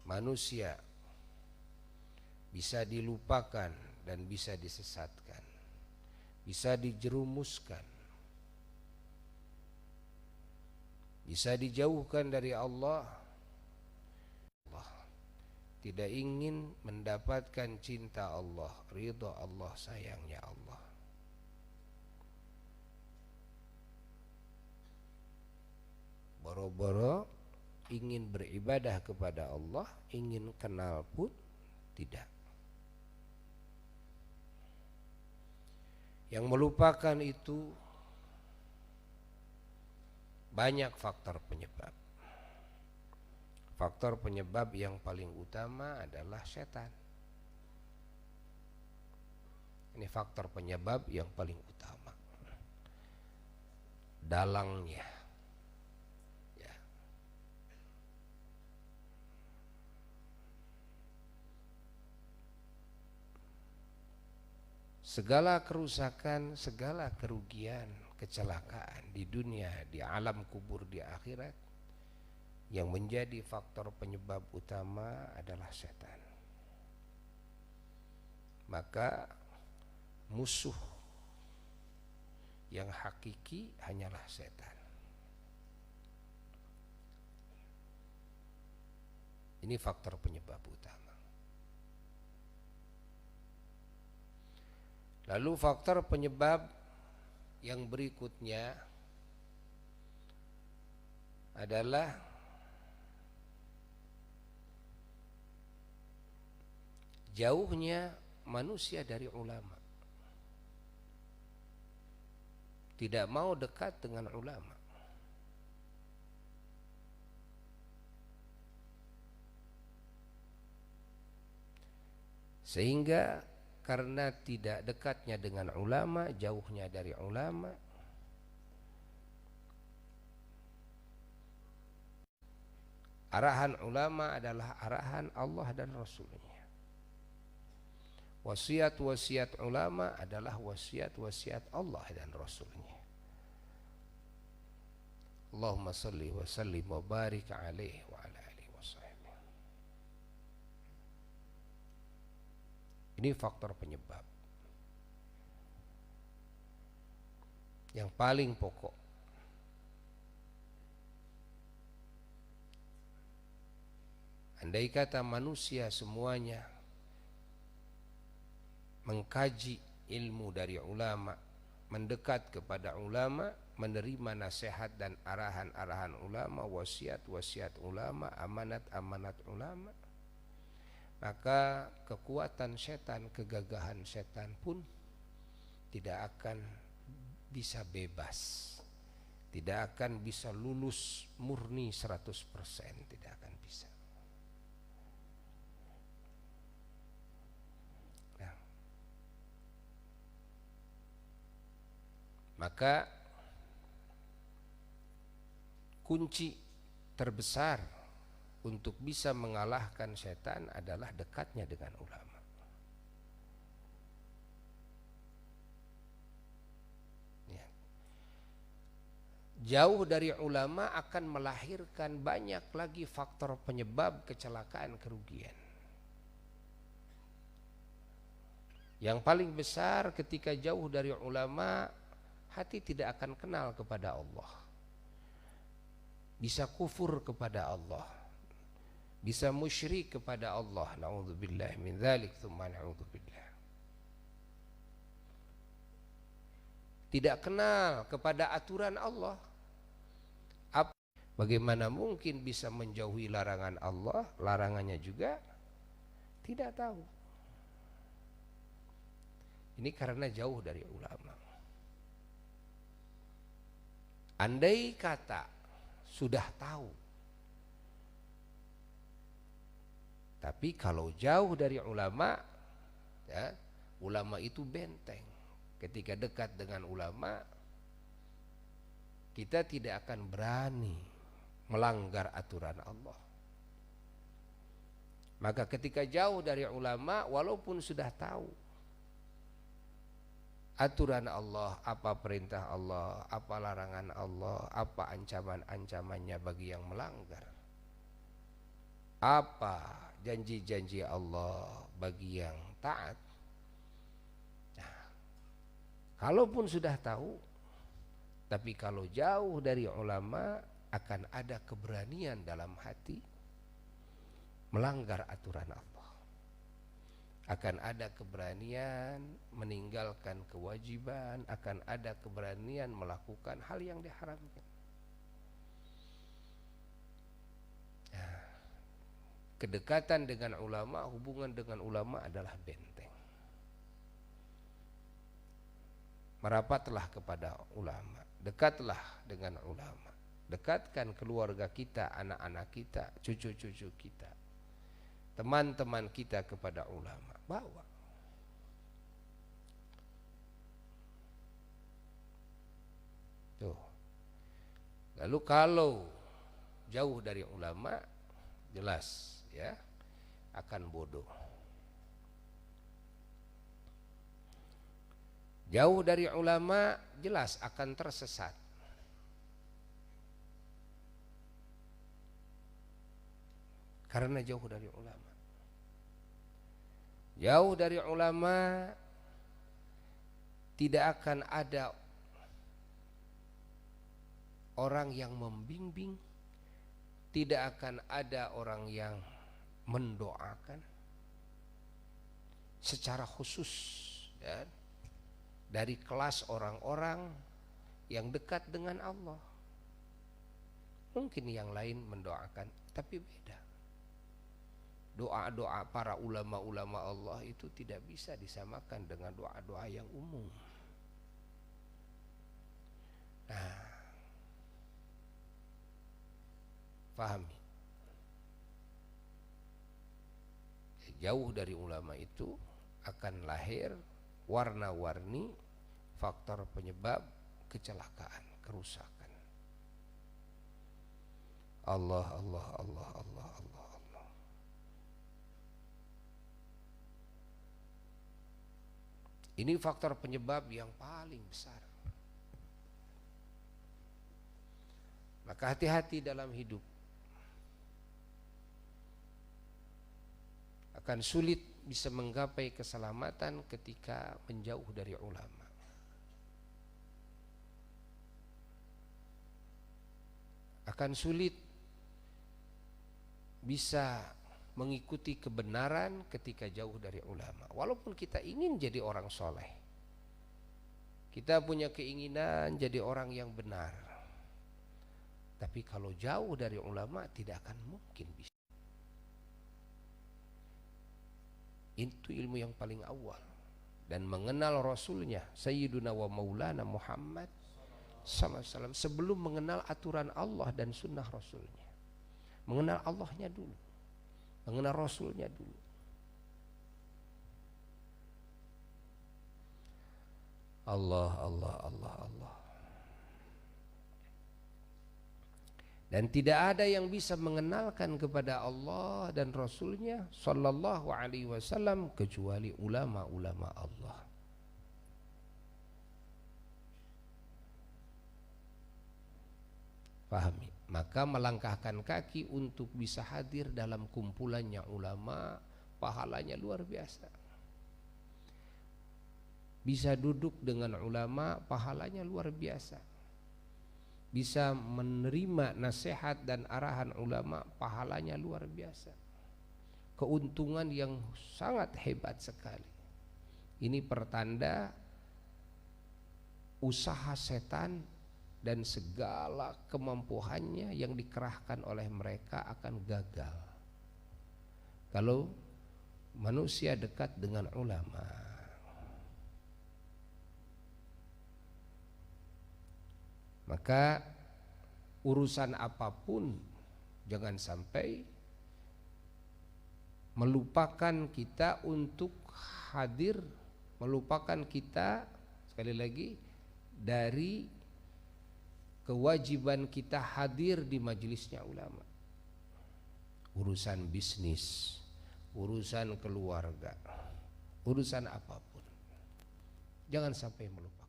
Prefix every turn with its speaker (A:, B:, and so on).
A: manusia bisa dilupakan dan bisa disesatkan, bisa dijerumuskan, bisa dijauhkan dari Allah. Allah tidak ingin mendapatkan cinta Allah, ridha Allah, sayangnya Allah. Boro-boro ingin beribadah kepada Allah, ingin kenal pun tidak. Yang melupakan itu banyak faktor penyebab. Faktor penyebab yang paling utama adalah setan. Ini faktor penyebab yang paling utama. Dalangnya. Ya. Segala kerusakan, segala kerugian, kecelakaan di dunia, di alam kubur, di akhirat, yang menjadi faktor penyebab utama adalah setan. Maka musuh yang hakiki hanyalah setan. Ini faktor penyebab utama. Lalu faktor penyebab yang berikutnya adalah jauhnya manusia dari ulama. Tidak mau dekat dengan ulama. Sehingga karena tidak dekatnya dengan ulama, jauhnya dari ulama, arahan ulama adalah arahan Allah dan Rasulnya. Wasiat-wasiat ulama adalah wasiat-wasiat Allah dan Rasulnya. Allahumma salli wa sallim wa barik alaihi wa ala alihi wa sahbihi. Ini faktor penyebab yang paling pokok. Andai kata manusia semuanya mengkaji ilmu dari ulama, mendekat kepada ulama, menerima nasihat dan arahan-arahan ulama, wasiat-wasiat ulama, amanat-amanat ulama, maka kekuatan setan, kegagahan setan pun tidak akan bisa bebas, tidak akan bisa lulus murni 100%, tidak akan bisa. Nah, maka kunci terbesar untuk bisa mengalahkan setan adalah dekatnya dengan ulama. Ya. Jauh dari ulama akan melahirkan banyak lagi faktor penyebab kecelakaan, kerugian. Yang paling besar ketika jauh dari ulama, hati tidak akan kenal kepada Allah. Bisa kufur kepada Allah, bisa musyrik kepada Allah. Na'udzubillah min dzalik, tsumma na'udzubillah. Tidak kenal kepada aturan Allah. Bagaimana mungkin bisa menjauhi larangan Allah, larangannya juga tidak tahu. Ini karena jauh dari ulama. Andai kata sudah tahu, tapi kalau jauh dari ulama, ya, ulama itu benteng. Ketika dekat dengan ulama, kita tidak akan berani melanggar aturan Allah. Maka ketika jauh dari ulama, walaupun sudah tahu aturan Allah, apa perintah Allah, apa larangan Allah, apa ancaman-ancamannya bagi yang melanggar, apa janji-janji Allah bagi yang taat. Nah, kalaupun sudah tahu, tapi kalau jauh dari ulama akan ada keberanian dalam hati melanggar aturan Allah. Akan ada keberanian meninggalkan kewajiban, akan ada keberanian melakukan hal yang diharamkan. Nah, kedekatan dengan ulama, hubungan dengan ulama adalah benteng. Merapatlah kepada ulama, dekatlah dengan ulama. Dekatkan keluarga kita, anak-anak kita, cucu-cucu kita, teman-teman kita kepada ulama. Bawa. Tuh. Lalu kalau jauh dari ulama, jelas ya akan bodoh. Jauh dari ulama, jelas akan tersesat. Karena jauh dari ulama. Jauh dari ulama tidak akan ada orang yang membimbing, tidak akan ada orang yang mendoakan secara khusus ya, dari kelas orang-orang yang dekat dengan Allah. Mungkin yang lain mendoakan, tapi beda. Doa-doa para ulama-ulama Allah itu tidak bisa disamakan dengan doa-doa yang umum. Nah, pahami. Jauh dari ulama itu akan lahir warna-warni faktor penyebab kecelakaan, kerusakan. Allah, Allah, Allah, Allah, Allah. Ini faktor penyebab yang paling besar. Maka hati-hati dalam hidup. Akan sulit bisa menggapai keselamatan ketika menjauh dari ulama. Akan sulit bisa mengikuti kebenaran ketika jauh dari ulama. Walaupun kita ingin jadi orang soleh, kita punya keinginan jadi orang yang benar, tapi kalau jauh dari ulama tidak akan mungkin bisa. Itu ilmu yang paling awal. Dan mengenal Rasulnya Sayyiduna wa Maulana Muhammad SAW sebelum mengenal aturan Allah dan sunnah Rasulnya. Mengenal Allahnya dulu, mengenal Rasulnya dulu. Allah, Allah, Allah, Allah. Dan tidak ada yang bisa mengenalkan kepada Allah dan Rasulnya Sallallahu Alaihi Wasallam kecuali ulama-ulama Allah. Pahami? Maka melangkahkan kaki untuk bisa hadir dalam kumpulannya ulama, pahalanya luar biasa. Bisa duduk dengan ulama, pahalanya luar biasa. Bisa menerima nasihat dan arahan ulama, pahalanya luar biasa. Keuntungan yang sangat hebat sekali. Ini pertanda usaha setan dan segala kemampuannya yang dikerahkan oleh mereka akan gagal kalau manusia dekat dengan ulama. Maka urusan apapun jangan sampai melupakan kita untuk hadir, melupakan kita sekali lagi dari kewajiban kita hadir di majelisnya ulama. Urusan bisnis, urusan keluarga, urusan apapun, jangan sampai melupakan.